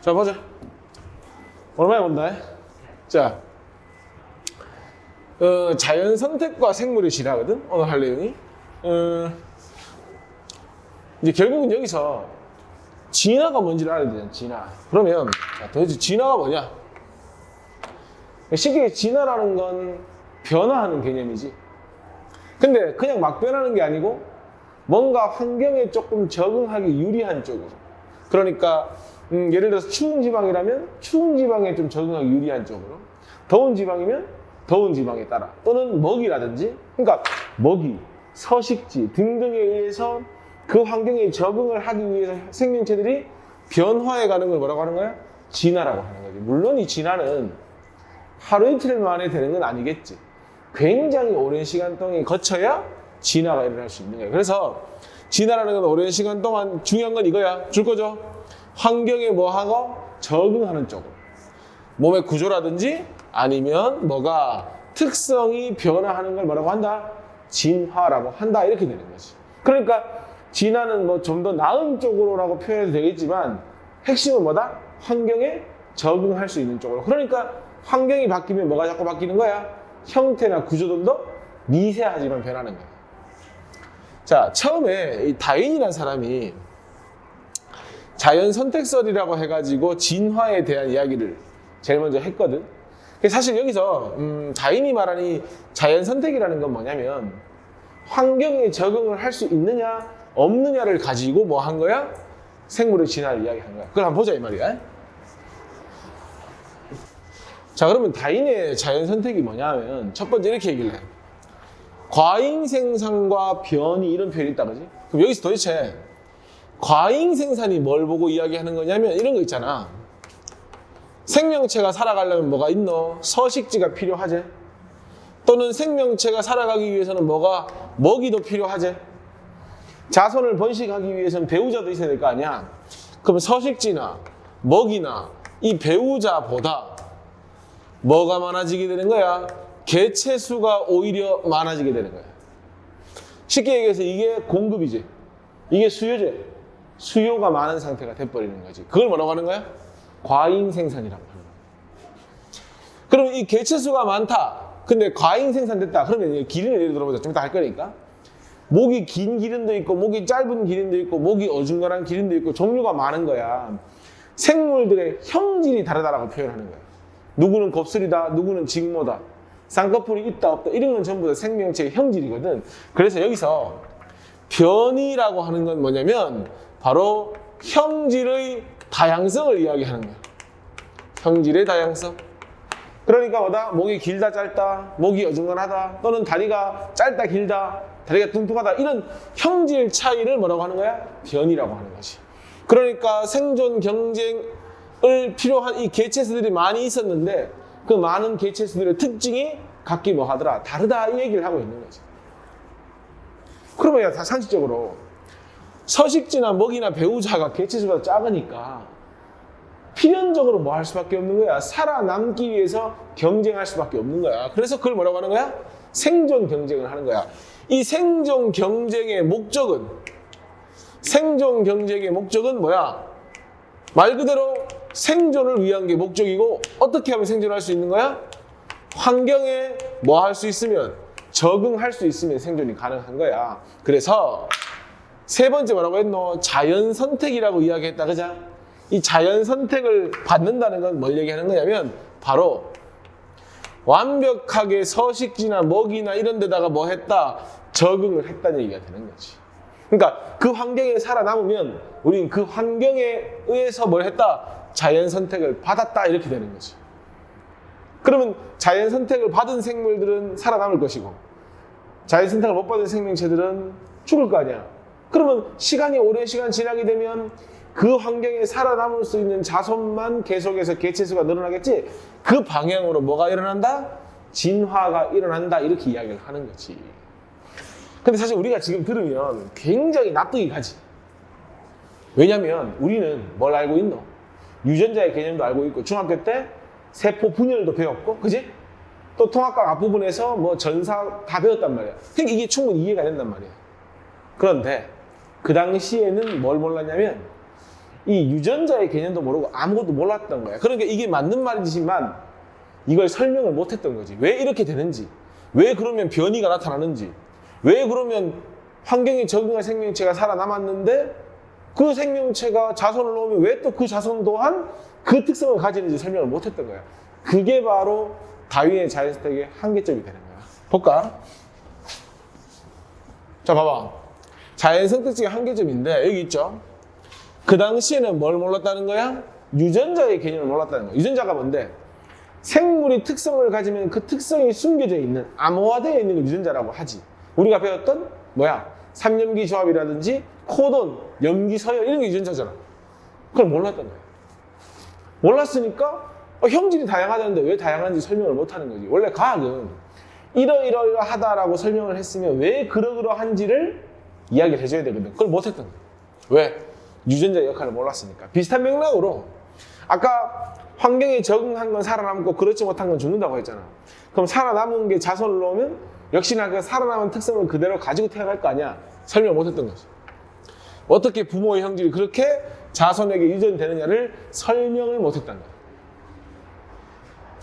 자, 보자. 얼마나 본다. 자, 자연 선택과 생물의 진화거든. 오늘 할 내용이. 이제 결국은 여기서 진화가 뭔지를 알아야 되잖아. 진화. 그러면 자, 도대체 진화가 뭐냐? 쉽게 진화라는 건 변화하는 개념이지. 근데 그냥 막 변하는 게 아니고 뭔가 환경에 조금 적응하기 유리한 쪽으로. 그러니까 예를 들어서 추운 지방이라면 추운 지방에 좀 적응하기 유리한 쪽으로, 더운 지방이면 더운 지방에 따라, 또는 먹이라든지, 그러니까 먹이, 서식지 등등에 의해서 그 환경에 적응을 하기 위해서 생명체들이 변화해 가는 걸 뭐라고 하는 거야? 진화라고 하는 거지. 물론 이 진화는 하루 이틀 만에 되는 건 아니겠지. 굉장히 오랜 시간 동안 거쳐야 진화가 일어날 수 있는 거야. 그래서 진화라는 건 오랜 시간 동안 중요한 건 이거야. 줄 거죠? 환경에 뭐하고 적응하는 쪽으로. 몸의 구조라든지 아니면 뭐가 특성이 변화하는 걸 뭐라고 한다? 진화라고 한다. 이렇게 되는 거지. 그러니까 진화는 뭐 좀 더 나은 쪽으로라고 표현해도 되겠지만 핵심은 뭐다? 환경에 적응할 수 있는 쪽으로. 그러니까 환경이 바뀌면 뭐가 자꾸 바뀌는 거야? 형태나 구조들도 미세하지만 변하는 거야. 자, 처음에 이 다윈이라는 사람이 자연 선택설이라고 해가지고 진화에 대한 이야기를 제일 먼저 했거든. 사실 여기서 다윈이 말하는 이 자연 선택이라는 건 뭐냐면 환경에 적응을 할 수 있느냐 없느냐를 가지고 뭐 한 거야? 생물의 진화를 이야기한 거야. 그걸 한번 보자 이 말이야. 자, 그러면 다윈의 자연 선택이 뭐냐 하면 첫 번째 이렇게 얘기를 해. 과잉 생산과 변이, 이런 표현이 있다 그지? 그럼 여기서 도대체 과잉 생산이 뭘 보고 이야기하는 거냐면 이런 거 있잖아. 생명체가 살아가려면 뭐가 있노? 서식지가 필요하지. 또는 생명체가 살아가기 위해서는 뭐가 먹이도 필요하지. 자손을 번식하기 위해서는 배우자도 있어야 될 거 아니야. 그럼 서식지나 먹이나 이 배우자보다 뭐가 많아지게 되는 거야? 개체 수가 오히려 많아지게 되는 거야. 쉽게 얘기해서 이게 공급이지. 이게 수요지. 수요가 많은 상태가 돼버리는 거지. 그걸 뭐라고 하는 거야? 과잉 생산이라고 하는 거야. 그럼 이 개체 수가 많다. 근데 과잉 생산됐다. 그러면 기린을 예를 들어보자. 좀 이따 할 거니까. 목이 긴 기린도 있고, 목이 짧은 기린도 있고, 목이 어중간한 기린도 있고, 종류가 많은 거야. 생물들의 형질이 다르다라고 표현하는 거야. 누구는 곱슬이다, 누구는 직모다, 쌍꺼풀이 있다 없다, 이런 건 전부 다 생명체의 형질이거든. 그래서 여기서 변이라고 하는 건 뭐냐면 바로 형질의 다양성을 이야기하는 거야. 형질의 다양성. 그러니까 뭐다? 목이 길다 짧다, 목이 어중간하다, 또는 다리가 짧다 길다, 다리가 뚱뚱하다, 이런 형질 차이를 뭐라고 하는 거야? 변이라고 하는 거지. 그러니까 생존 경쟁을 필요한 이 개체수들이 많이 있었는데 그 많은 개체수들의 특징이 각기 뭐 하더라? 다르다, 이 얘기를 하고 있는 거지. 그러면 다 상식적으로 서식지나 먹이나 배우자가 개체수가 작으니까 필연적으로 뭐 할 수밖에 없는 거야? 살아남기 위해서 경쟁할 수밖에 없는 거야. 그래서 그걸 뭐라고 하는 거야? 생존 경쟁을 하는 거야. 이 생존 경쟁의 목적은 뭐야? 말 그대로 생존을 위한 게 목적이고, 어떻게 하면 생존할 수 있는 거야? 환경에 뭐 할 수 있으면, 적응할 수 있으면 생존이 가능한 거야. 그래서 세 번째 뭐라고 했노? 자연 선택이라고 이야기했다, 그자? 이 자연 선택을 받는다는 건 뭘 얘기하는 거냐면 바로 완벽하게 서식지나 먹이나 이런 데다가 뭐 했다? 적응을 했다는 얘기가 되는 거지. 그러니까 그 환경에 살아남으면 우리는 그 환경에 의해서 뭘 했다? 자연 선택을 받았다, 이렇게 되는 거지. 그러면 자연 선택을 받은 생물들은 살아남을 것이고, 자연 선택을 못 받은 생명체들은 죽을 거 아니야. 그러면 시간이 오랜 시간 지나게 되면 그 환경에 살아남을 수 있는 자손만 계속해서 개체수가 늘어나겠지. 그 방향으로 뭐가 일어난다? 진화가 일어난다, 이렇게 이야기를 하는 거지. 근데 사실 우리가 지금 들으면 굉장히 납득이 가지. 왜냐면 우리는 뭘 알고 있노? 유전자의 개념도 알고 있고, 중학교 때 세포 분열도 배웠고, 그지? 또 통합각 앞부분에서 뭐 전사 다 배웠단 말이야. 그러니까 이게 충분히 이해가 된단 말이야. 그런데 그 당시에는 뭘 몰랐냐면 이 유전자의 개념도 모르고 아무것도 몰랐던 거야. 그러니까 이게 맞는 말이지만 이걸 설명을 못했던 거지. 왜 이렇게 되는지, 왜 그러면 변이가 나타나는지, 왜 그러면 환경에 적응한 생명체가 살아남았는데 그 생명체가 자손을 놓으면 왜 또 그 자손 또한 그 특성을 가지는지 설명을 못했던 거야. 그게 바로 다윈의 자연선택의 한계점이 되는 거야. 볼까? 자, 봐봐. 자연선택적인 한계점인데 여기 있죠. 그 당시에는 뭘 몰랐다는 거야? 유전자의 개념을 몰랐다는 거야. 유전자가 뭔데? 생물이 특성을 가지면 그 특성이 숨겨져 있는, 암호화되어 있는 걸 유전자라고 하지. 우리가 배웠던 뭐야? 삼염기 조합이라든지 코돈, 염기 서열 이런 게 유전자잖아. 그걸 몰랐던 거야. 몰랐으니까 형질이 다양하다는데 왜 다양한지 설명을 못하는 거지. 원래 과학은 이러이러하다라고 설명을 했으면 왜 그러그러한지를 이야기를 해줘야 되거든. 그걸 못했던 거야. 왜? 유전자의 역할을 몰랐으니까. 비슷한 맥락으로 아까 환경에 적응한 건 살아남고 그렇지 못한 건 죽는다고 했잖아. 그럼 살아남은 게 자손을 놓으면 역시나 그 살아남은 특성을 그대로 가지고 태어날 거 아니야. 설명을 못했던 거지. 어떻게 부모의 형질이 그렇게 자손에게 유전되느냐를 설명을 못했던 거야.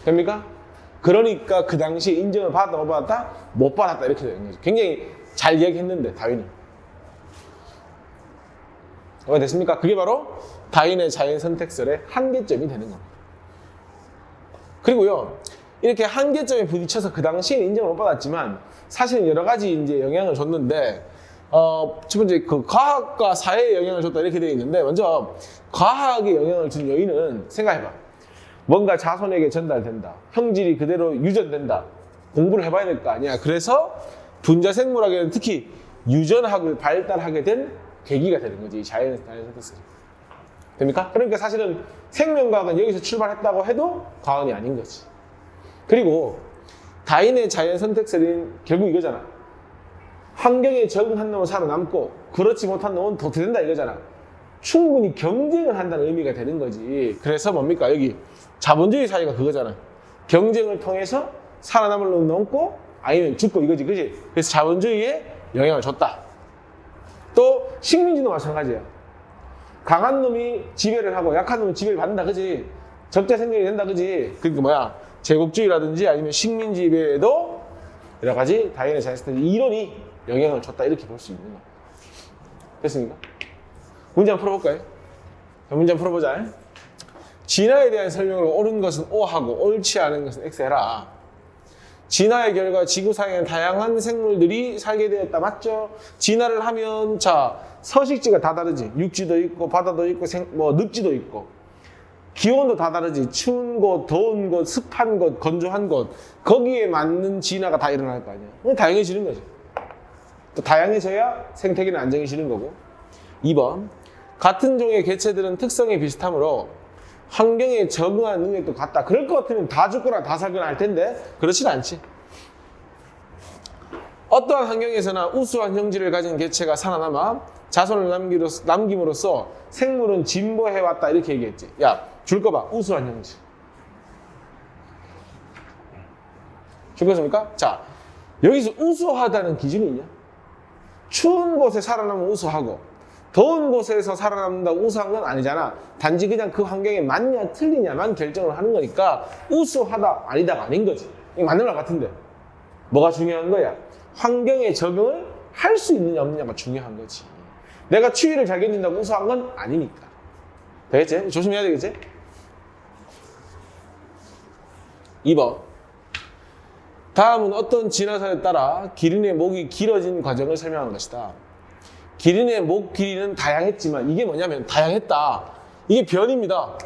됩니까? 그러니까 그 당시에 인정을 받았다 못 받았다? 못 받았다 이렇게 되는 거죠. 굉장히 잘 얘기했는데 다윈이. 왜 됐습니까? 그게 바로 다윈의 자연선택설의 한계점이 되는 겁니다. 그리고요, 이렇게 한계점에 부딪혀서 그 당시에 인정을 못 받았지만 사실은 여러 가지 이제 영향을 줬는데, 첫 번째 그 과학과 사회에 영향을 줬다 이렇게 되어 있는데, 먼저 과학에 영향을 준 요인은 생각해봐. 뭔가 자손에게 전달된다. 형질이 그대로 유전된다. 공부를 해봐야 될 거 아니야. 그래서 분자생물학에는 특히 유전학을 발달하게 된 계기가 되는 거지. 이 자연선택설이. 됩니까? 그러니까 사실은 생명과학은 여기서 출발했다고 해도 과언이 아닌 거지. 그리고 다윈의 자연선택설은 결국 이거잖아. 환경에 적응한 놈은 살아남고 그렇지 못한 놈은 도태된다 이거잖아. 충분히 경쟁을 한다는 의미가 되는 거지. 그래서 뭡니까? 여기 자본주의 사회가 그거잖아. 경쟁을 통해서 살아남을 놈 넘고 아니면 죽고 이거지. 그지? 그래서 자본주의에 영향을 줬다. 또 식민지도 마찬가지야. 강한 놈이 지배를 하고 약한 놈이 지배를 받는다. 그지? 적자 생존이 된다. 그지? 그러니까 뭐야? 제국주의라든지 아니면 식민 지배에도 여러 가지 다윈의 자연선택 이론이 영향을 줬다. 이렇게 볼 수 있는 거야. 됐습니까? 문제 한번 풀어볼까요? 문제 한번 풀어보자. 진화에 대한 설명을 옳은 것은 O하고 옳지 않은 것은 X 해라. 진화의 결과 지구상에는 다양한 생물들이 살게 되었다. 맞죠? 진화를 하면 자 서식지가 다 다르지. 육지도 있고 바다도 있고 늪지도 있고 기온도 다 다르지. 추운 곳, 더운 곳, 습한 곳, 건조한 곳 거기에 맞는 진화가 다 일어날 거 아니야. 다양해지는 거지. 또 다양해져야 생태계는 안정해지는 거고. 2번 같은 종의 개체들은 특성이 비슷하므로 환경에 적응하는 능력도 같다. 그럴 것 같으면 다 죽거나 다 살거나 할 텐데 그렇진 않지. 어떠한 환경에서나 우수한 형질을 가진 개체가 살아남아 자손을 남김으로써 생물은 진보해왔다 이렇게 얘기했지. 야, 줄 거 봐. 우수한 형질. 줄 거습니까? 자, 여기서 우수하다는 기준이 있냐? 추운 곳에 살아남으면 우수하고 더운 곳에서 살아남는다고 우수한 건 아니잖아. 단지 그냥 그 환경에 맞냐 틀리냐만 결정을 하는 거니까 우수하다 아니다가 아닌 거지. 이게 맞는 말 같은데 뭐가 중요한 거야? 환경에 적응을 할 수 있느냐 없느냐가 중요한 거지. 내가 추위를 잘 견딘다고 우수한 건 아니니까. 되겠지? 조심해야 되겠지? 2번 다음은 어떤 진화설에 따라 기린의 목이 길어진 과정을 설명한 것이다. 기린의 목 길이는 다양했지만 이게 뭐냐면 다양했다. 이게 변입니다.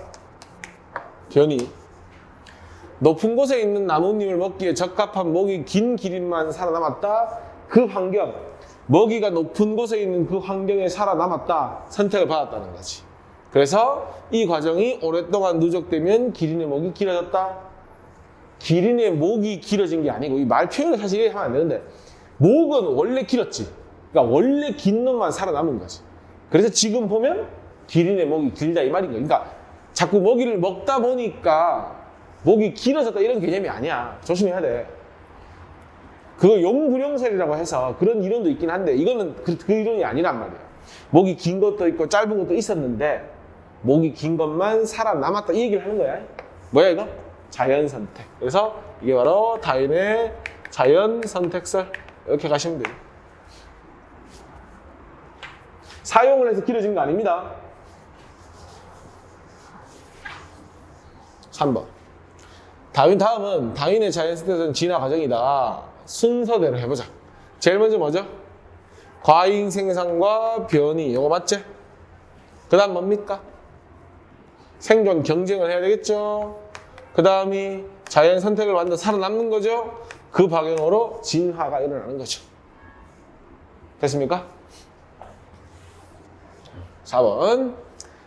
변이. 높은 곳에 있는 나뭇잎을 먹기에 적합한 목이 긴 기린만 살아남았다. 그 환경, 먹이가 높은 곳에 있는 그 환경에 살아남았다. 선택을 받았다는 거지. 그래서 이 과정이 오랫동안 누적되면 기린의 목이 길어졌다. 기린의 목이 길어진 게 아니고 이 말 표현을 사실 이렇게 하면 안 되는데 목은 원래 길었지. 그러니까 원래 긴 놈만 살아남은 거지. 그래서 지금 보면 기린의 목이 길다 이 말인 거야. 그러니까 자꾸 먹이를 먹다 보니까 목이 길어졌다 이런 개념이 아니야. 조심해야 돼. 그거 용불용설이라고 해서 그런 이론도 있긴 한데 이거는 그 이론이 아니란 말이야. 목이 긴 것도 있고 짧은 것도 있었는데 목이 긴 것만 살아남았다 이 얘기를 하는 거야. 뭐야 이거? 자연선택. 그래서 이게 바로 다윈의 자연선택설 이렇게 가시면 돼요. 사용을 해서 길어진 거 아닙니다. 3번. 다음은 다윈의 자연선택은 진화 과정이다. 순서대로 해보자. 제일 먼저 뭐죠? 과잉 생산과 변이. 이거 맞지? 그 다음 뭡니까? 생존 경쟁을 해야 되겠죠? 그 다음이 자연선택을 만들어 살아남는 거죠? 그 방향으로 진화가 일어나는 거죠. 됐습니까? 4번.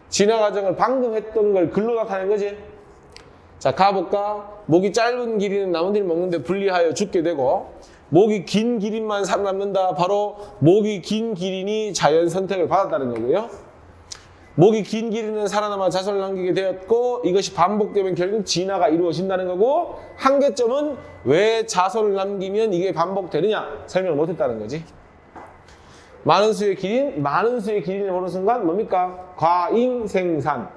진화 과정을 방금 했던 걸 글로 나타낸 거지? 자, 가볼까? 목이 짧은 기린은 나무들 먹는데 불리하여 죽게 되고, 목이 긴 기린만 살아남는다. 바로 목이 긴 기린이 자연 선택을 받았다는 거고요. 목이 긴 기린은 살아남아 자손을 남기게 되었고, 이것이 반복되면 결국 진화가 이루어진다는 거고, 한계점은 왜 자손을 남기면 이게 반복되느냐 설명을 못했다는 거지. 많은 수의 기린을 보는 순간 뭡니까? 과잉 생산.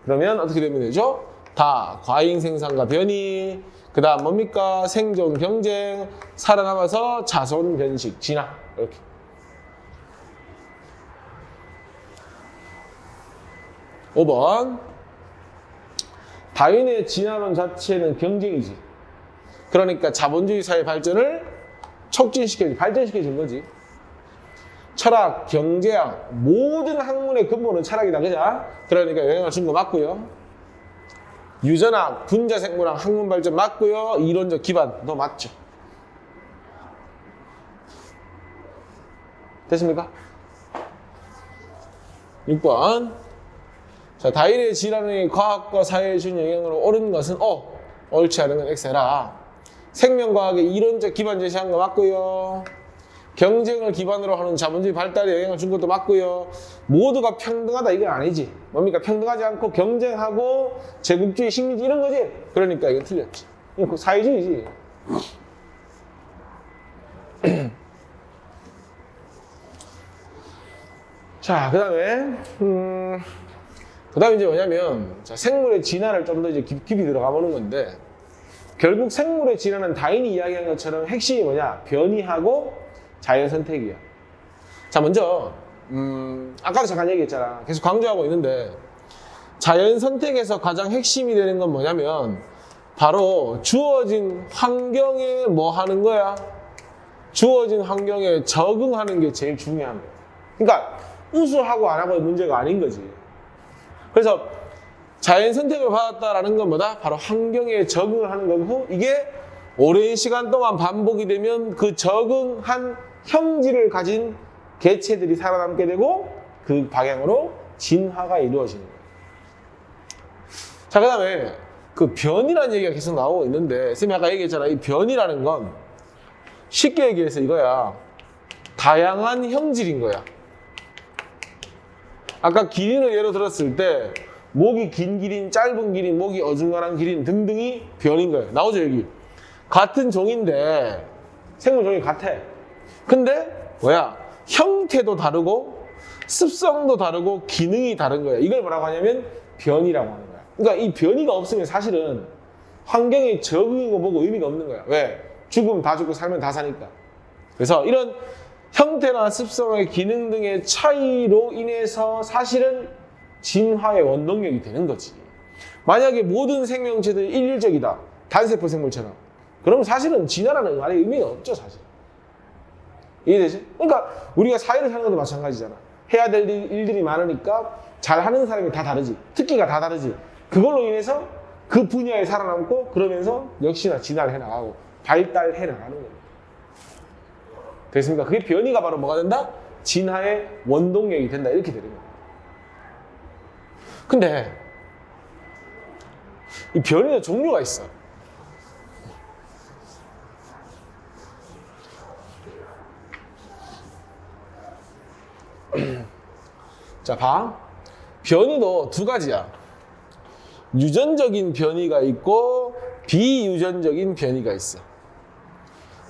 그러면 어떻게 되면 되죠? 다 과잉 생산과 변이, 그 다음 뭡니까? 생존 경쟁, 살아남아서 자손 변식, 진화. 이렇게. (5번) 다윈의 진화론 자체는 경쟁이지. 그러니까 자본주의 사회 발전을 발전시켜준 거지. 철학, 경제학, 모든 학문의 근본은 철학이다. 그죠? 그러니까 영향을 준 거 맞고요. 유전학, 분자생물학, 학문 발전 맞고요. 이론적 기반도 맞죠. 됐습니까? 6번. 자, 다윈의 진화론이 과학과 사회에 준 영향으로 옳은 것은 옳지 않은 건 X해라. 생명과학의 이론적 기반 제시한 거 맞고요. 경쟁을 기반으로 하는 자본주의 발달에 영향을 준 것도 맞고요. 모두가 평등하다 이건 아니지. 뭡니까? 평등하지 않고 경쟁하고 제국주의, 식민지 이런 거지. 그러니까 이건 틀렸지. 이건 사회주의지. 자, 그 다음에 이제 뭐냐면, 자, 생물의 진화를 좀 더 이제 깊이 들어가 보는 건데, 결국 생물의 진화는 다윈이 이야기한 것처럼 핵심이 뭐냐? 변이하고 자연 선택이야. 자, 먼저 아까도 잠깐 얘기했잖아. 계속 강조하고 있는데, 자연 선택에서 가장 핵심이 되는 건 뭐냐면 바로 주어진 환경에 뭐 하는 거야? 주어진 환경에 적응하는 게 제일 중요한 거야. 그러니까 우수하고 안 하고의 문제가 아닌 거지. 그래서 자연 선택을 받았다라는 건 뭐다? 바로 환경에 적응을 하는 거고, 이게 오랜 시간 동안 반복이 되면 그 적응한 형질을 가진 개체들이 살아남게 되고, 그 방향으로 진화가 이루어지는 거예요. 자, 그 다음에 그 변이라는 얘기가 계속 나오고 있는데, 쌤이 아까 얘기했잖아. 이 변이라는 건 쉽게 얘기해서 이거야. 다양한 형질인 거야. 아까 기린을 예로 들었을 때 목이 긴 기린, 짧은 기린, 목이 어중간한 기린 등등이 변인 거예요. 나오죠 여기. 같은 종인데 생물 종이 같아. 근데 뭐야? 형태도 다르고 습성도 다르고 기능이 다른 거야. 이걸 뭐라고 하냐면 변이라고 하는 거야. 그러니까 이 변이가 없으면 사실은 환경에 적응이고 뭐고 의미가 없는 거야. 왜? 죽으면 다 죽고 살면 다 사니까. 그래서 이런 형태나 습성의 기능 등의 차이로 인해서 사실은 진화의 원동력이 되는 거지. 만약에 모든 생명체들이 일률적이다. 단세포 생물처럼. 그러면 사실은 진화라는 말의 의미가 없죠, 사실. 이해되지? 그러니까 우리가 사회를 사는 것도 마찬가지잖아. 해야 될 일들이 많으니까 잘하는 사람이 다 다르지. 특기가 다 다르지. 그걸로 인해서 그 분야에 살아남고 그러면서 역시나 진화를 해나가고 발달해 나가는 거예요. 됐습니까? 그게 변이가 바로 뭐가 된다? 진화의 원동력이 된다. 이렇게 되는 거예요. 근데 이 변이도 종류가 있어. 자, 봐. 변이도 두 가지야. 유전적인 변이가 있고 비유전적인 변이가 있어.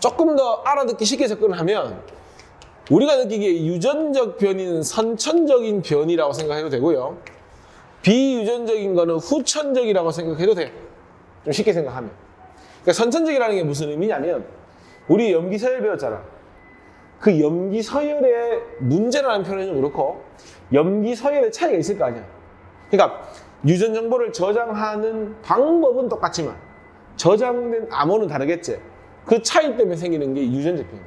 조금 더 알아듣기 쉽게 접근을 하면 우리가 느끼기에 유전적 변이는 선천적인 변이라고 생각해도 되고요. 비유전적인 거는 후천적이라고 생각해도 돼. 좀 쉽게 생각하면. 그러니까 선천적이라는 게 무슨 의미냐면 우리 염기서열 배웠잖아. 그 염기서열의 문제라는 표현은 좀 그렇고 염기서열의 차이가 있을 거 아니야. 그러니까 유전 정보를 저장하는 방법은 똑같지만 저장된 암호는 다르겠지. 그 차이 때문에 생기는 게 유전적 변이.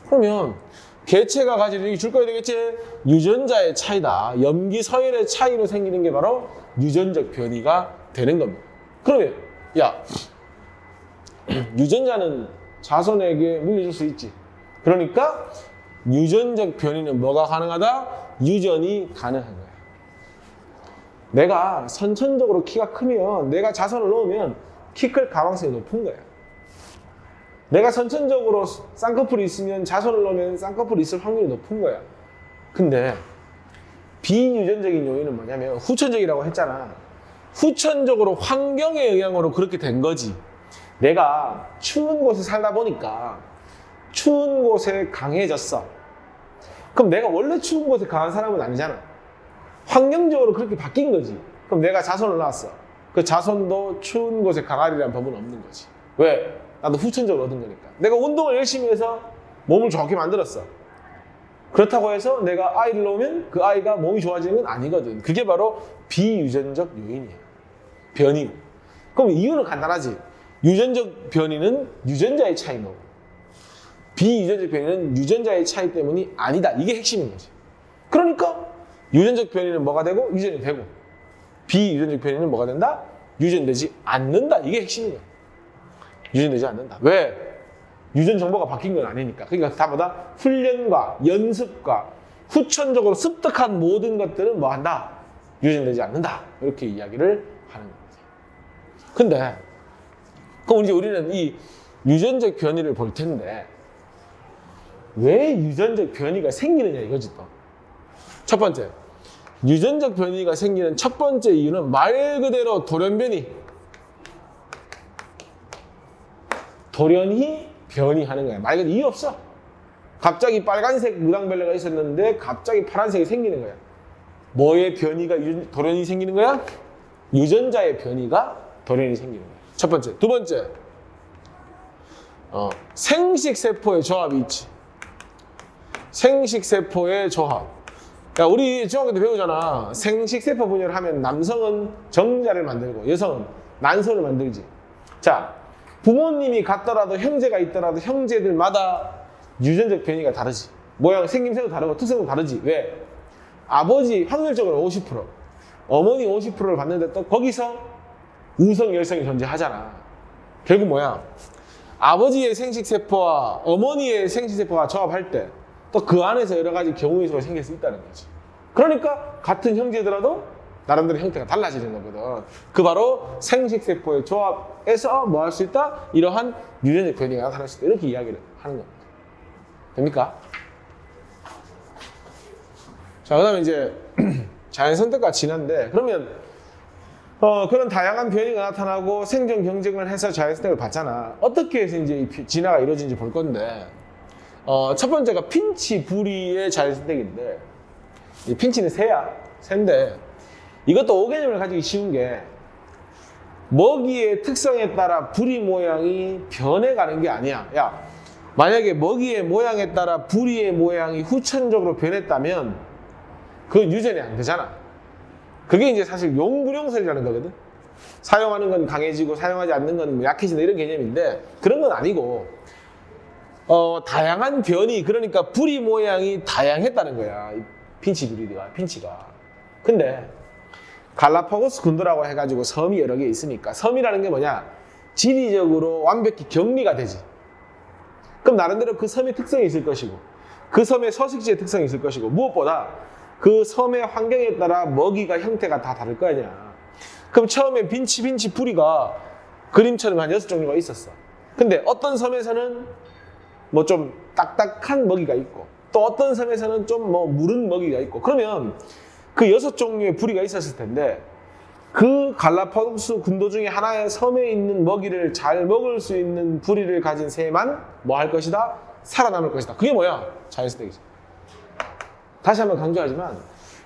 그러면 개체가 가지는 이 줄거리 되겠지? 유전자의 차이다. 염기서열의 차이로 생기는 게 바로 유전적 변이가 되는 겁니다. 그러면 야 유전자는 자손에게 물려줄 수 있지. 그러니까 유전적 변이는 뭐가 가능하다? 유전이 가능한 거야. 내가 선천적으로 키가 크면 내가 자손을 넣으면 키 클 가능성이 높은 거야. 내가 선천적으로 쌍꺼풀이 있으면 자손을 넣으면 쌍꺼풀이 있을 확률이 높은 거야. 근데 비유전적인 요인은 뭐냐면 후천적이라고 했잖아. 후천적으로 환경의 영향으로 그렇게 된 거지. 내가 추운 곳에 살다 보니까 추운 곳에 강해졌어. 그럼 내가 원래 추운 곳에 강한 사람은 아니잖아. 환경적으로 그렇게 바뀐 거지. 그럼 내가 자손을 낳았어. 그 자손도 추운 곳에 강하리라는 법은 없는 거지. 왜? 나도 후천적으로 얻은 거니까. 내가 운동을 열심히 해서 몸을 좋게 만들었어. 그렇다고 해서 내가 아이를 낳으면 그 아이가 몸이 좋아지는 건 아니거든. 그게 바로 비유전적 요인이에요. 변이. 그럼 이유는 간단하지. 유전적 변이는 유전자의 차이인 거고 비유전적 변이는 유전자의 차이 때문이 아니다. 이게 핵심인 거지. 그러니까 유전적 변이는 뭐가 되고 유전이 되고 비유전적 변이는 뭐가 된다? 유전되지 않는다. 이게 핵심인 거야. 유전되지 않는다. 왜? 유전 정보가 바뀐 건 아니니까. 그러니까 다보다 훈련과 연습과 후천적으로 습득한 모든 것들은 뭐 한다? 유전되지 않는다. 이렇게 이야기를 하는 겁니다. 근데 그럼 이제 우리는 이 유전적 변이를 볼 텐데 왜 유전적 변이가 생기느냐 이거지 또. 첫 번째, 유전적 변이가 생기는 첫 번째 이유는 말 그대로 돌연변이. 돌연히 변이하는 거야. 말 그대로 이유 없어. 갑자기 빨간색 무당벌레가 있었는데 갑자기 파란색이 생기는 거야. 뭐의 변이가 돌연히 생기는 거야? 유전자의 변이가 돌연히 생기는 거야. 첫 번째. 두 번째, 생식세포의 조합이 있지. 생식세포의 조합. 야, 우리 중학교 때 배우잖아. 생식세포 분열을 하면 남성은 정자를 만들고 여성은 난소를 만들지. 자, 부모님이 같더라도 형제가 있더라도 형제들마다 유전적 변이가 다르지. 모양, 생김새도 다르고 특성도 다르지. 왜? 아버지 확률적으로 50%, 어머니 50%를 받는데 또 거기서 우성, 열성이 존재하잖아. 결국 뭐야? 아버지의 생식세포와 어머니의 생식세포가 조합할 때 또 그 안에서 여러 가지 경우의 수가 생길 수 있다는 거지. 그러니까 같은 형제더라도 나름대로 형태가 달라지는 거거든. 그 바로 생식세포의 조합에서 뭐 할 수 있다? 이러한 유전적 변이가 나타날 수 있다. 이렇게 이야기를 하는 겁니다. 됩니까? 자, 그 다음에 이제 자연선택과 진화인데 그러면 그런 다양한 변이가 나타나고 생존 경쟁을 해서 자연선택을 받잖아. 어떻게 해서 이제 이 진화가 이루어지는지 볼 건데 첫 번째가 핀치 부리의 자연선택인데 이 핀치는 새인데 이것도 오개념을 가지기 쉬운 게 먹이의 특성에 따라 부리 모양이 변해가는 게 아니야. 야, 만약에 먹이의 모양에 따라 부리의 모양이 후천적으로 변했다면 그건 유전이 안 되잖아. 그게 이제 사실 용불용설이라는 거거든. 사용하는 건 강해지고 사용하지 않는 건 뭐 약해진다 이런 개념인데 그런 건 아니고 다양한 변이, 그러니까 부리 모양이 다양했다는 거야. 이 핀치가. 근데 갈라파고스 군도라고 해가지고 섬이 여러 개 있으니까 섬이라는 게 뭐냐? 지리적으로 완벽히 격리가 되지. 그럼 나름대로 그 섬의 특성이 있을 것이고 그 섬의 서식지의 특성이 있을 것이고 무엇보다 그 섬의 환경에 따라 먹이가 형태가 다 다를 거 아니야. 그럼 처음에 빈치 부리가 그림처럼 한 6종류가 있었어. 근데 어떤 섬에서는 뭐 좀 딱딱한 먹이가 있고 또 어떤 섬에서는 좀 뭐 무른 먹이가 있고 그러면 그 6종류의 부리가 있었을 텐데 그 갈라파고스 군도 중에 하나의 섬에 있는 먹이를 잘 먹을 수 있는 부리를 가진 새만 뭐 할 것이다? 살아남을 것이다. 그게 뭐야? 자연선택이지. 다시 한번 강조하지만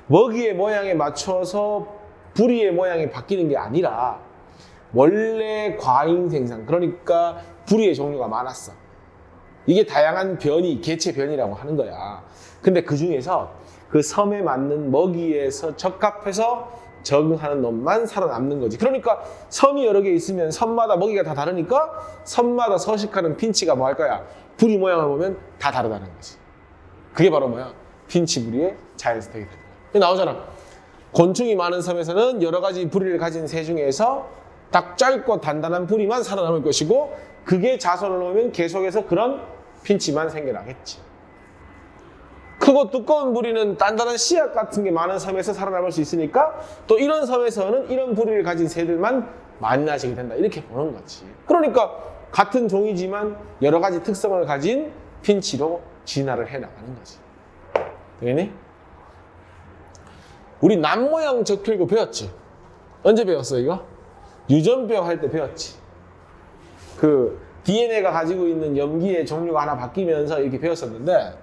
먹이의 모양에 맞춰서 부리의 모양이 바뀌는 게 아니라 원래 과잉 생산, 그러니까 부리의 종류가 많았어. 이게 다양한 변이, 개체 변이라고 하는 거야. 근데 그 중에서 그 섬에 맞는 먹이에서 적합해서 적응하는 놈만 살아남는 거지. 그러니까 섬이 여러 개 있으면 섬마다 먹이가 다 다르니까 섬마다 서식하는 핀치가 뭐 할 거야? 부리 모양을 보면 다 다르다는 거지. 그게 바로 뭐야? 핀치 부리의 자연 선택이 되는 거야. 나오잖아. 곤충이 많은 섬에서는 여러 가지 부리를 가진 새 중에서 딱 짧고 단단한 부리만 살아남을 것이고, 그게 자손을 놓으면 계속해서 그런 핀치만 생겨나겠지. 크고 두꺼운 부리는 단단한 씨앗 같은 게 많은 섬에서 살아남을 수 있으니까 또 이런 섬에서는 이런 부리를 가진 새들만 만나지게 된다, 이렇게 보는 거지. 그러니까 같은 종이지만 여러 가지 특성을 가진 핀치로 진화를 해나가는 거지. 되겠니? 우리 남모양 적혈구 배웠지? 언제 배웠어 이거? 유전병 할 때 배웠지. 그 DNA가 가지고 있는 염기의 종류가 하나 바뀌면서 이렇게 배웠었는데,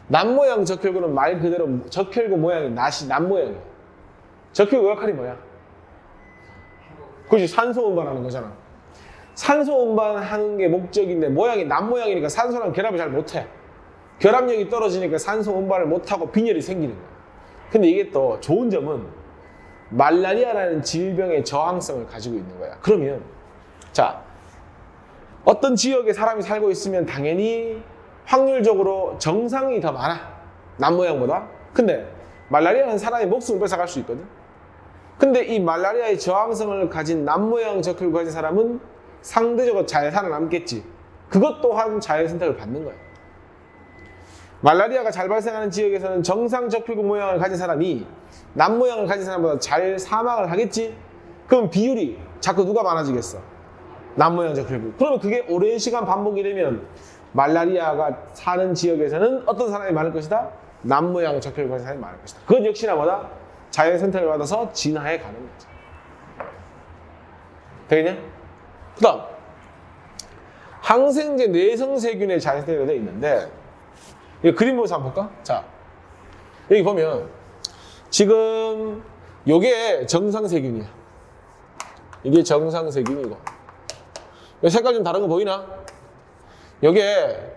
남모양 적혈구는 말 그대로 적혈구 모양이 남모양이야. 적혈구 역할이 뭐야? 그렇지, 산소 운반하는 거잖아. 산소 운반하는 게 목적인데 모양이 남모양이니까 산소랑 결합을 잘 못해. 결합력이 떨어지니까 산소 운반을 못하고 빈혈이 생기는 거야. 근데 이게 또 좋은 점은 말라리아라는 질병의 저항성을 가지고 있는 거야. 그러면 자, 어떤 지역에 사람이 살고 있으면 당연히 확률적으로 정상이 더 많아, 남모양보다. 근데 말라리아는 사람의 목숨을 뺏어갈 수 있거든. 근데 이 말라리아의 저항성을 가진 남모양 적혈구 가진 사람은 상대적으로 잘 살아남겠지. 그것 또한 자연선택을 받는 거야. 말라리아가 잘 발생하는 지역에서는 정상 적혈구 모양을 가진 사람이 남모양을 가진 사람보다 잘 사망을 하겠지. 그럼 비율이 자꾸 누가 많아지겠어? 남모양 적혈구. 그러면 그게 오랜 시간 반복이 되면 말라리아가 사는 지역에서는 어떤 사람이 많을 것이다? 남모양 적혈구 가진 사람이 많을 것이다. 그건 역시나 뭐다? 자연 선택을 받아서 진화해 가는 거지. 되겠냐? 그 다음, 항생제 내성세균의 자연 선택이 되어 있는데, 이거 그림 보면서 한번 볼까? 자, 여기 보면 지금 요게 정상세균이야. 이게 정상세균이고, 이 색깔 좀 다른 거 보이나? 요게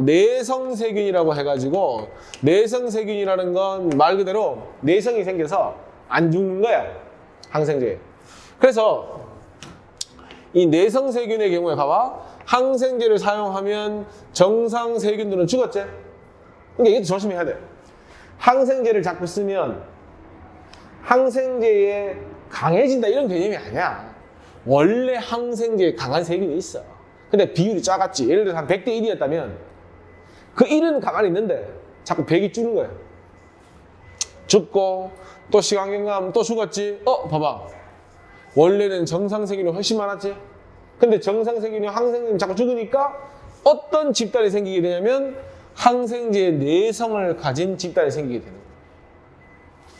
내성세균이라고 해가지고, 내성세균이라는 건 말 그대로 내성이 생겨서 안 죽는 거야, 항생제에. 그래서 이 내성세균의 경우에 봐봐, 항생제를 사용하면 정상세균들은 죽었지? 그러니까 이것도 조심해야 돼. 항생제를 자꾸 쓰면 항생제에 강해진다 이런 개념이 아니야. 원래 항생제에 강한 세균이 있어. 근데 비율이 작았지. 예를 들어서 한 100대 1이었다면 그 1은 가만히 있는데 자꾸 100이 줄는 거야. 죽고 또 시간경감 또 죽었지. 봐봐. 원래는 정상세균이 훨씬 많았지. 근데 정상세균이 항생제는 자꾸 죽으니까 어떤 집단이 생기게 되냐면 항생제의 내성을 가진 집단이 생기게 되는 거야.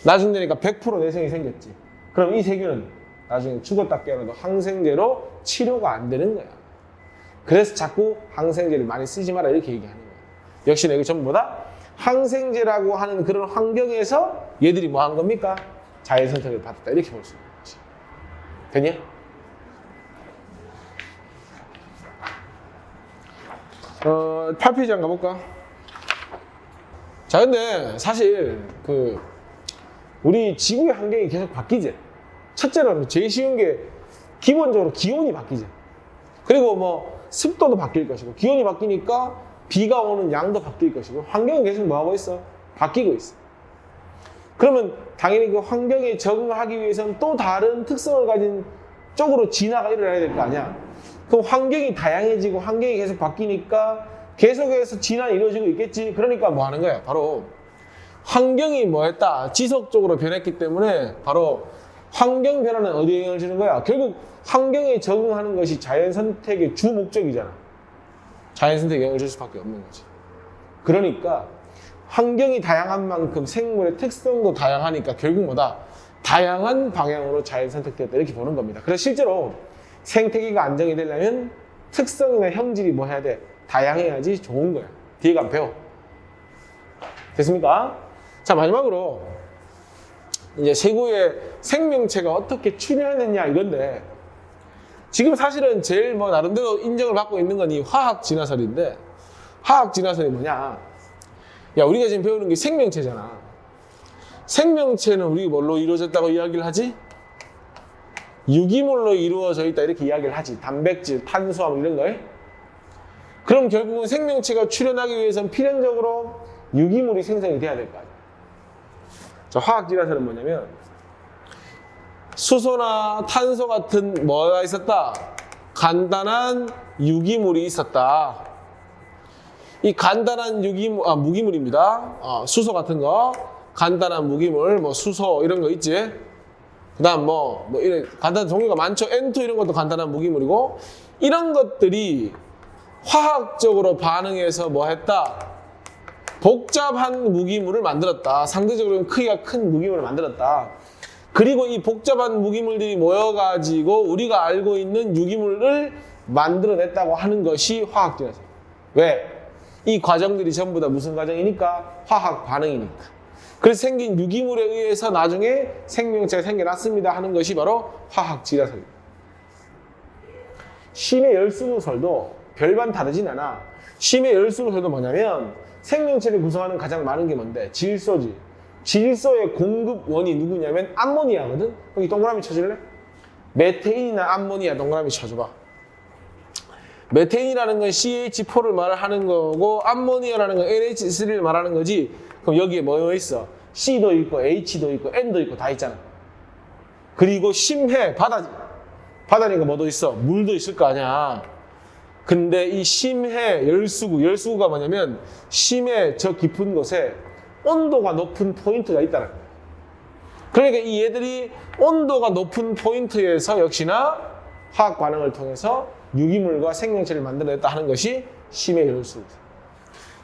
나중 되니까 100% 내성이 생겼지. 그럼 이 세균은 나중에 죽었다 깨어나도 항생제로 치료가 안 되는 거야. 그래서 자꾸 항생제를 많이 쓰지 마라 이렇게 얘기하는 거야. 역시나 이게 전부 다 항생제라고 하는 그런 환경에서 얘들이 뭐 한 겁니까? 자연선택을 받았다 이렇게 볼 수 있는 거지. 됐냐? 8페이지 한번 가볼까? 자, 근데 사실 우리 지구의 환경이 계속 바뀌지. 첫째로는 제일 쉬운 게 기본적으로 기온이 바뀌지. 그리고 뭐 습도도 바뀔 것이고, 기온이 바뀌니까 비가 오는 양도 바뀔 것이고, 환경은 계속 뭐 하고 있어? 바뀌고 있어. 그러면 당연히 그 환경에 적응하기 위해서는 또 다른 특성을 가진 쪽으로 진화가 일어나야 될 거 아니야. 그럼 환경이 다양해지고 환경이 계속 바뀌니까 계속해서 진화가 이루어지고 있겠지. 그러니까 뭐 하는 거야? 바로 환경이 뭐 했다? 지속적으로 변했기 때문에 바로 환경 변화는 어디에 영향을 주는 거야? 결국 환경에 적응하는 것이 자연 선택의 주 목적이잖아. 자연 선택에 영향을 줄 수밖에 없는 거지. 그러니까 환경이 다양한 만큼 생물의 특성도 다양하니까 결국 뭐다? 다양한 방향으로 자연 선택되었다 이렇게 보는 겁니다. 그래서 실제로 생태계가 안정이 되려면 특성이나 형질이 뭐 해야 돼? 다양해야지 좋은 거야. 뒤에 가면 배워. 됐습니까? 자, 마지막으로 이제 세구의 생명체가 어떻게 출현했느냐 이건데, 지금 사실은 제일 뭐 나름대로 인정을 받고 있는 건 이 화학 진화설인데, 화학 진화설이 뭐냐? 야, 우리가 지금 배우는 게 생명체잖아. 생명체는 우리 뭘로 이루어졌다고 이야기를 하지? 유기물로 이루어져 있다 이렇게 이야기를 하지. 단백질, 탄수화물 이런 거에. 그럼 결국은 생명체가 출현하기 위해서는 필연적으로 유기물이 생성이 돼야 될 거 아니야. 자, 화학 진화설은 뭐냐면 수소나 탄소 같은 뭐가 있었다? 간단한 유기물이 있었다. 이 간단한 무기물입니다. 수소 같은 거, 간단한 무기물, 뭐 수소 이런 거 있지. 그다음 뭐 이런 간단한 종류가 많죠. N2 이런 것도 간단한 무기물이고, 이런 것들이 화학적으로 반응해서 뭐 했다? 복잡한 무기물을 만들었다. 상대적으로 크기가 큰 무기물을 만들었다. 그리고 이 복잡한 무기물들이 모여가지고 우리가 알고 있는 유기물을 만들어냈다고 하는 것이 화학 진화설. 왜? 이 과정들이 전부 다 무슨 과정이니까? 화학 반응이니까. 그래서 생긴 유기물에 의해서 나중에 생명체가 생겨났습니다 하는 것이 바로 화학 진화설입니다. 심해 열수구설도 별반 다르진 않아. 심해 열수구설도 뭐냐면 생명체를 구성하는 가장 많은 게 뭔데? 질소지. 질소의 공급원이 누구냐면 암모니아거든? 여기 동그라미 쳐줄래? 메테인이나 암모니아 동그라미 쳐줘봐. 메테인이라는 건 CH4를 말하는 거고, 암모니아라는 건 NH3를 말하는 거지. 그럼 여기에 뭐 있어? C도 있고 H도 있고 N도 있고 다 있잖아. 그리고 심해, 바다지. 바다니까 뭐도 있어? 물도 있을 거 아니야. 근데 이 심해 열수구가 뭐냐면 심해 저 깊은 곳에 온도가 높은 포인트가 있다는 거야. 그러니까 이 얘들이 온도가 높은 포인트에서 역시나 화학 반응을 통해서 유기물과 생명체를 만들어냈다 하는 것이 심해 열수구죠.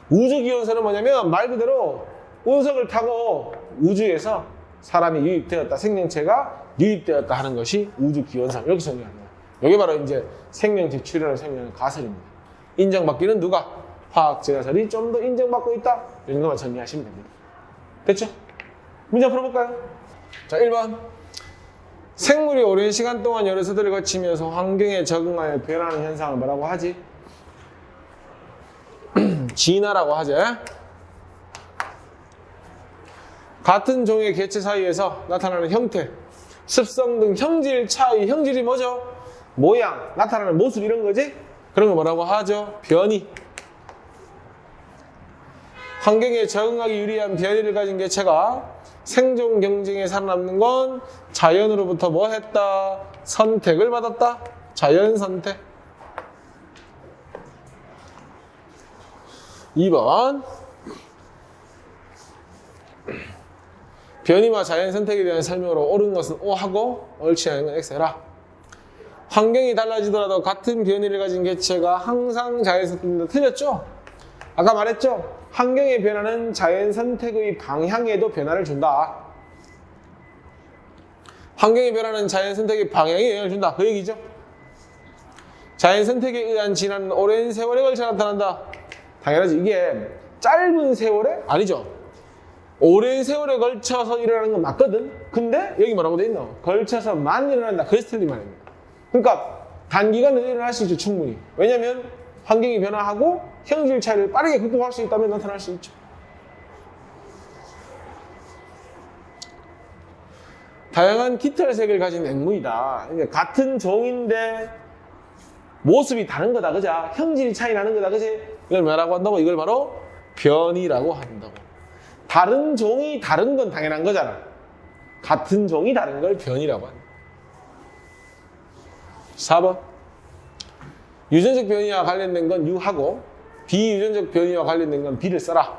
우주기원설은 뭐냐면 말 그대로 운석을 타고 우주에서 사람이 유입되었다, 생명체가 유입되었다 하는 것이 우주기원설. 이렇게 정리하는 거예요. 이게 바로 이제 생명체 출현을 설명하는 가설입니다. 인정받기는 누가? 화학 진화설이 좀 더 인정받고 있다. 이 정도만 정리하시면 됩니다. 됐죠? 문제 풀어볼까요? 자, 1번. 생물이 오랜 시간 동안 여러 세대를 거치면서 환경에 적응하여 변하는 현상을 뭐라고 하지? 진화라고 하지. 같은 종의 개체 사이에서 나타나는 형태, 습성 등 형질 차이, 형질이 뭐죠? 모양, 나타나는 모습 이런 거지? 그런 거 뭐라고 하죠? 변이. 환경에 적응하기 유리한 변이를 가진 개체가 생존 경쟁에 살아남는 건 자연으로부터 뭐 했다? 선택을 받았다. 자연 선택. 2번. 변이와 자연 선택에 대한 설명으로 옳은 것은 O하고 옳지 않은 건 X 해라. 환경이 달라지더라도 같은 변이를 가진 개체가 항상 자연 선택입니다. 틀렸죠? 아까 말했죠? 환경의 변화는 자연 선택의 방향에도 변화를 준다. 환경의 변화는 자연 선택의 방향에 영향을 준다. 그 얘기죠? 자연 선택에 의한 진화는 오랜 세월에 걸쳐 나타난다. 당연하지. 이게 짧은 세월에? 아니죠. 오랜 세월에 걸쳐서 일어나는 건 맞거든? 근데 여기 뭐라고 돼 있노? 걸쳐서만 일어난다. 그래서 틀린 말입니다. 그러니까 단기간에 일어날 수 있죠. 충분히. 왜냐면 환경이 변화하고 형질 차이를 빠르게 극복할 수 있다면 나타날 수 있죠. 다양한 깃털색을 가진 앵무이다. 그러니까 같은 종인데 모습이 다른 거다. 그죠? 형질이 차이 나는 거다. 그지? 이걸 뭐라고 한다고? 이걸 바로 변이라고 한다고. 다른 종이 다른 건 당연한 거잖아. 같은 종이 다른 걸 변이라고 한다. 4번. 유전적 변이와 관련된 건 U하고 비유전적 변이와 관련된 건 B를 써라.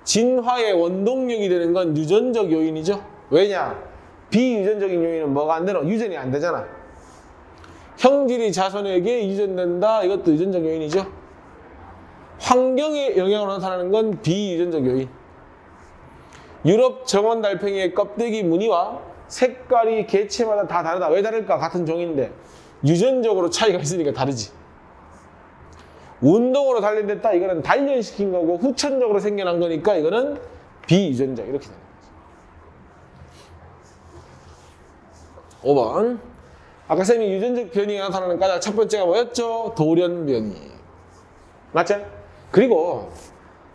진화의 원동력이 되는 건 유전적 요인이죠. 왜냐? 비유전적인 요인은 뭐가 안 되노? 유전이 안 되잖아. 형질이 자손에게 유전된다. 이것도 유전적 요인이죠. 환경의 영향으로 나타나는 건 비유전적 요인. 유럽 정원 달팽이의 껍데기 무늬와 색깔이 개체마다 다 다르다. 왜 다를까? 같은 종인데 유전적으로 차이가 있으니까 다르지. 운동으로 단련됐다. 이거는 단련시킨 거고 후천적으로 생겨난 거니까 이거는 비유전적. 이렇게 되는 거죠. 5번. 아까 쌤이 유전적 변이가 나타나는 까닭 첫 번째가 뭐였죠? 돌연 변이. 맞죠? 그리고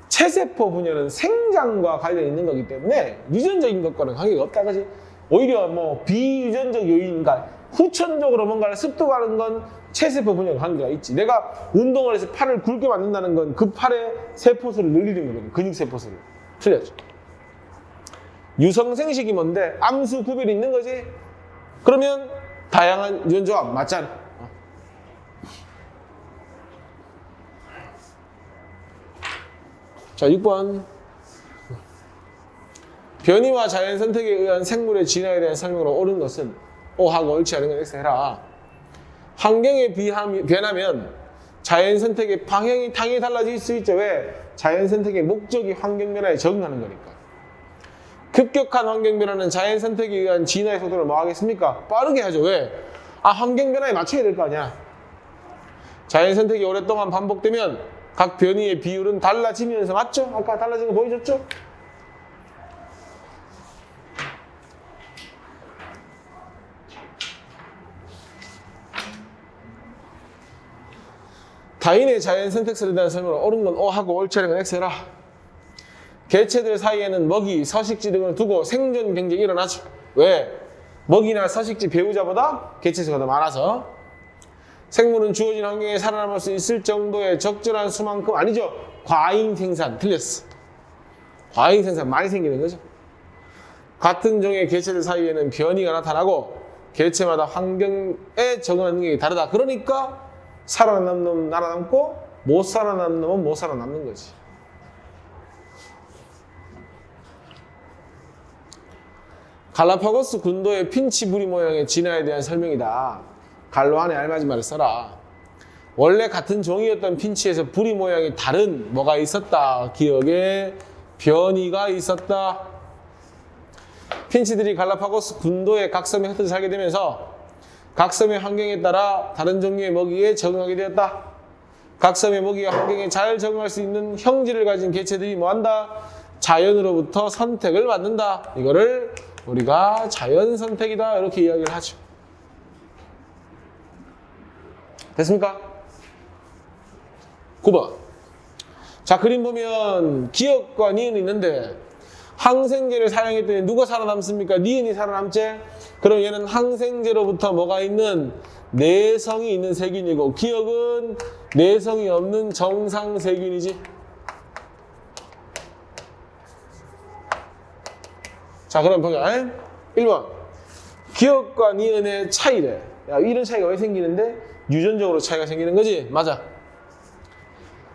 체세포 분열은 생장과 관련이 있는 거기 때문에 유전적인 것과는 관계가 없다. 그지? 오히려 뭐 비유전적 요인인가 후천적으로 뭔가를 습득하는 건 체세포 분열과 관계가 있지. 내가 운동을 해서 팔을 굵게 만든다는 건 그 팔의 세포수를 늘리는 거거든. 근육 세포수를. 틀렸죠. 유성생식이 뭔데? 암수 구별이 있는 거지. 그러면 다양한 유전조합 맞잖아. 자, 6번. 변이와 자연 선택에 의한 생물의 진화에 대한 설명으로 옳은 것은 O하고 옳지 않은 건 X 해라. 환경에 변하면 자연 선택의 방향이 당연히 달라질 수 있죠. 왜? 자연 선택의 목적이 환경 변화에 적응하는 거니까. 급격한 환경 변화는 자연 선택에 의한 진화의 속도를 뭐 하겠습니까? 빠르게 하죠. 왜? 환경 변화에 맞춰야 될 거 아니야. 자연 선택이 오랫동안 반복되면 각 변이의 비율은 달라지면서 맞죠? 아까 달라진 거 보여줬죠? 다인의 자연 선택설에 대한 설명을 옳은 건 O하고 옳지 않은 건 X해라. 개체들 사이에는 먹이, 서식지 등을 두고 생존 경쟁이 일어나죠. 왜? 먹이나 서식지 배우자보다 개체수가 더 많아서. 생물은 주어진 환경에 살아남을 수 있을 정도의 적절한 수만큼 아니죠. 과잉 생산. 틀렸어. 과잉 생산 많이 생기는 거죠. 같은 종의 개체들 사이에는 변이가 나타나고 개체마다 환경에 적응하는 능력이 다르다. 그러니까 살아남는 놈은 살아남고 못 살아남는 놈은 못 살아남는 거지. 갈라파고스 군도의 핀치 부리 모양의 진화에 대한 설명이다. 갈로 안에 알맞은 말을 써라. 원래 같은 종이었던 핀치에서 부리 모양이 다른 뭐가 있었다. 기억에 변이가 있었다. 핀치들이 갈라파고스 군도의 각섬에 흩어져 살게 되면서 각섬의 환경에 따라 다른 종류의 먹이에 적응하게 되었다. 각섬의 먹이가 환경에 잘 적응할 수 있는 형질을 가진 개체들이 뭐한다? 자연으로부터 선택을 받는다. 이거를 우리가 자연 선택이다 이렇게 이야기를 하죠. 됐습니까? 9번. 자, 그림 보면 기억과 니은이 있는데 항생제를 사용했더니 누가 살아남습니까? 니은이 살아남지? 그럼 얘는 항생제로부터 뭐가 있는 내성이 있는 세균이고 기억은 내성이 없는 정상 세균이지. 자, 그럼 보자. 1번. 기억과 니은의 차이래. 야, 이런 차이가 왜 생기는데? 유전적으로 차이가 생기는 거지? 맞아.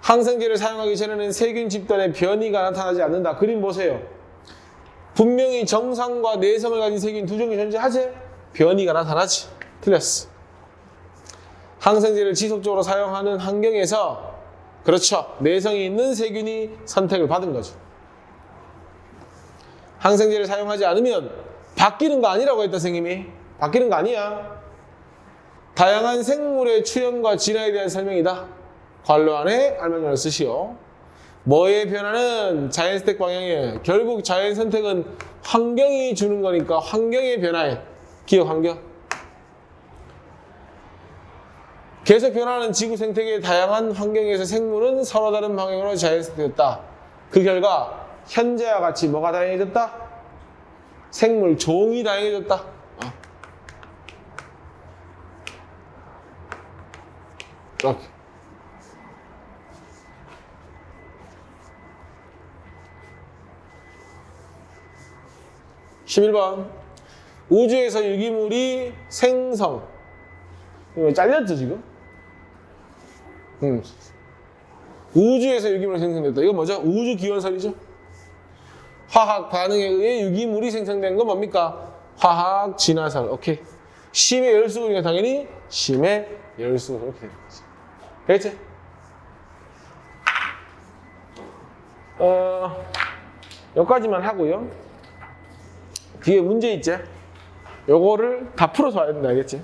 항생제를 사용하기 전에는 세균 집단의 변이가 나타나지 않는다. 그림 보세요. 분명히 정상과 내성을 가진 세균 두 종이 존재하지? 변이가 나타나지. 틀렸어. 항생제를 지속적으로 사용하는 환경에서 그렇죠. 내성이 있는 세균이 선택을 받은 거죠. 항생제를 사용하지 않으면 바뀌는 거 아니라고 했다, 선생님이. 바뀌는 거 아니야. 다양한 생물의 출현과 진화에 대한 설명이다. 괄호 안에 알맞은 쓰시오. 뭐의 변화는 자연 선택 방향이에요. 결국 자연 선택은 환경이 주는 거니까 환경의 변화에 기억 환경. 계속 변화하는 지구 생태계의 다양한 환경에서 생물은 서로 다른 방향으로 자연 선택했다. 그 결과 현재와 같이 뭐가 다양해졌다? 생물 종이 다양해졌다. 11번. 우주에서 유기물이 생성. 이거 잘렸죠, 지금? 우주에서 유기물이 생성됐다. 이거 뭐죠? 우주 기원설이죠? 화학 반응에 의해 유기물이 생성된 건 뭡니까? 화학 진화설. 오케이. 심의 열수구니까 당연히 심의 열수구. 이렇게 되는 거지. 되겠지? 여기까지만 하고요. 뒤에 문제 있지? 요거를 다 풀어서 와야 된다. 알겠지?